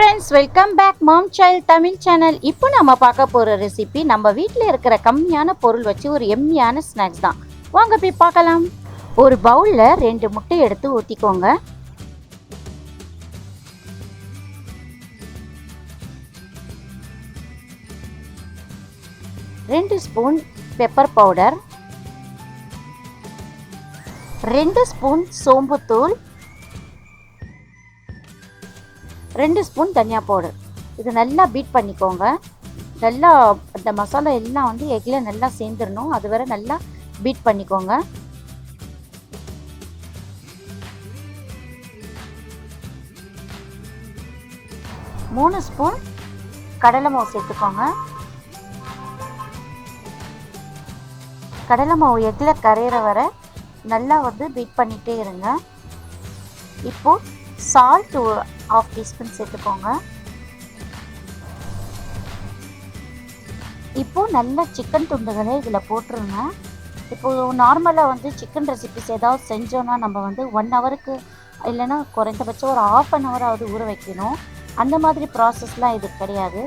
friends, welcome back mom child tamil channel. இப்போ நம்ம பார்க்க போற ரெசிபி நம்ம வீட்ல இருக்கிற கம்மியான பொருள் வச்சு ஒரு எம்மியான ஸ்நாக்ஸ் தான். வாங்க போய் பார்க்கலாம். ஒரு பவுல்ல 2 முட்டை எடுத்து ஊத்திக்கோங்க. ரெண்டு ஸ்பூன் பெப்பர் பவுடர், 2 ஸ்பூன் சோம்புத்தூள், 2 ஸ்பூன் தனியா பவுடர். இது நல்லா பீட் பண்ணிக்கோங்க. நல்லா அந்த மசாலா எல்லாம் வந்து எக்கில் நல்லா சேர்ந்துடணும். அது வரை நல்லா பீட் பண்ணிக்கோங்க. மூணு ஸ்பூன் கடலை மாவு சேர்த்துக்கோங்க. கடலை மாவு எக்கில் கரையிற வரை நல்லா வந்து பீட் பண்ணிகிட்டே இருங்க. இப்போது சால்ட் 1/2 டீஸ்பூன் சேர்த்துக்கோங்க. இப்போது நல்ல சிக்கன் துண்டுகளை இதில் போட்டுருங்க. இப்போது நார்மலாக வந்து சிக்கன் ரெசிபிஸ் ஏதாவது செஞ்சோன்னா நம்ம வந்து 1 ஹவருக்கு இல்லைன்னா குறைந்தபட்சம் ஒரு 1/2 ஹவராவது ஊற வைக்கணும். அந்த மாதிரி ப்ராசஸ்லாம் இது கிடையாது.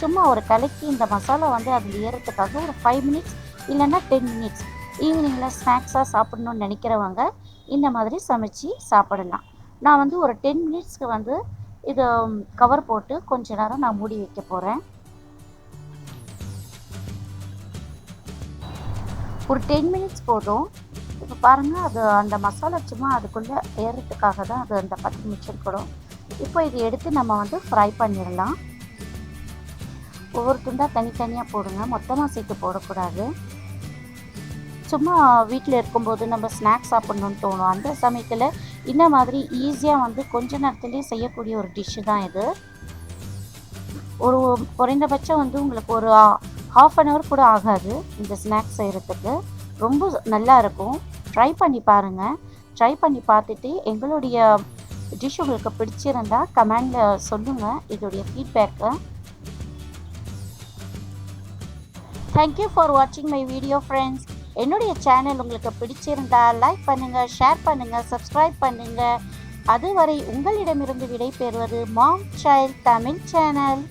சும்மா ஒரு கலக்கி இந்த மசாலா வந்து அதில் ஏறத்துக்காக ஒரு 5 மினிட்ஸ் இல்லைன்னா 10 மினிட்ஸ் ஈவினிங்கில் ஸ்நாக்ஸாக சாப்பிட்ணுன்னு நினைக்கிறவங்க இந்த மாதிரி சமைச்சு சாப்பிடலாம். நான் வந்து ஒரு 10 மினிட்ஸ்க்கு வந்து இதை கவர் போட்டு கொஞ்ச நேரம் நான் மூடி வைக்க போகிறேன். ஒரு 10 மினிட்ஸ் போதும். இப்போ பாருங்கள், அது அந்த மசாலா சும்மா அதுக்குள்ளே ஏறத்துக்காக தான் அது அந்த 10 நிமிஷம் கூட. இப்போ இது எடுத்து நம்ம வந்து ஃப்ரை பண்ணிடலாம். ஒவ்வொரு துண்டாக தனித்தனியாக போடுங்க, மொத்தமாக சேர்த்து போடக்கூடாது. சும்மா வீட்டில் இருக்கும்போது நம்ம ஸ்நாக்ஸ் சாப்பிட்ணுன்னு தோணும். அந்த சமயத்தில் இந்த மாதிரி ஈஸியாக வந்து கொஞ்ச நேரத்துலேயே செய்யக்கூடிய ஒரு டிஷ்ஷு தான் இது. ஒரு குறைந்தபட்சம் வந்து உங்களுக்கு ஒரு 1/2 ஹவர் கூட ஆகாது இந்த ஸ்நாக்ஸ் செய்கிறதுக்கு. ரொம்ப நல்லா இருக்கும். ட்ரை பண்ணி பாருங்கள். ட்ரை பண்ணி பார்த்துட்டு எங்களுடைய டிஷ் உங்களுக்கு பிடிச்சிருந்தா கமெண்டில் சொல்லுங்கள் இதோடைய ஃபீட்பேக்கை. தேங்க்யூ ஃபார் வாட்சிங் மை வீடியோ ஃப்ரெண்ட்ஸ். என்னுடைய சேனல் உங்களுக்கு பிடிச்சிருந்தா லைக் பண்ணுங்கள், ஷேர் பண்ணுங்கள், சப்ஸ்கிரைப் பண்ணுங்கள். அதுவரை உங்களிடமிருந்து விடை பெறுவது மாம் சைல்ட் தமிழ் சேனல்.